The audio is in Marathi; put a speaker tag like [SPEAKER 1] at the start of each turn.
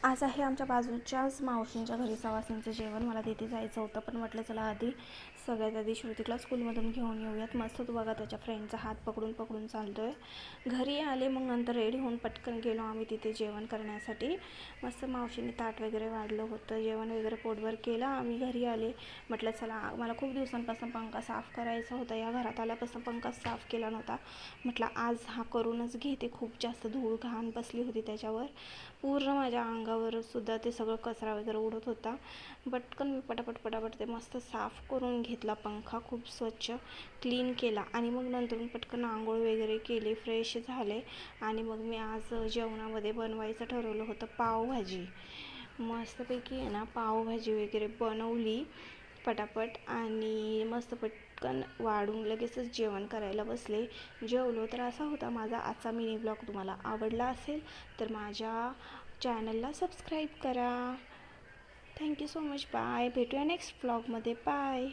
[SPEAKER 1] आज आहे आमच्या बाजूच्याच मावशींच्या घरी सवासींचं जेवण. मला तिथे जायचं होतं, पण म्हटलं चला आधी सगळ्यात आधी श्रुतीला स्कूलमधून घेऊन येऊयात. मस्त तो बघा त्याच्या फ्रेंडचा हात पकडून पकडून चालतो आहे. घरी आले, मग नंतर रेडी होऊन पटकन गेलो आम्ही तिथे जेवण करण्यासाठी. मस्त मावशीने ताट वगैरे वाढलं होतं, जेवण वगैरे पोटभर केलं. आम्ही घरी आले, म्हटलं चला मला खूप दिवसांपासून पंखा साफ करायचा होता. या घरात आल्यापासून पंखा साफ केला नव्हता. म्हटलं आज हा करूनच घेते. खूप जास्त धूळ घाण बसली होती त्याच्यावर, पूर्ण माझ्या अंगावर सुद्धा ते सगळं कचरा वगैरे उडत होता. पटकन मी पटापट ते मस्त साफ करून घेतला पंखा, खूप स्वच्छ क्लीन केला. आणि मग नंतर पटकन आंघोळ वगैरे केली, फ्रेश झाले. आणि मग मी आज जेवणामध्ये बनवायचं ठरवलं होतं पावभाजी. मस्तपैकी आहे ना पावभाजी वगैरे बनवली पटापट, आणि मस्त पटकन वाढून लगेचच जेवण करायला बसले. जेवलो. तर असा होता माझा आजचा मिनी ब्लॉग. तुम्हाला आवडला असेल तर माझ्या चॅनलला सबस्क्राईब करा. Thank you so much. बाय. भेटूया नेक्स्ट ब्लॉगमध्ये. बाय.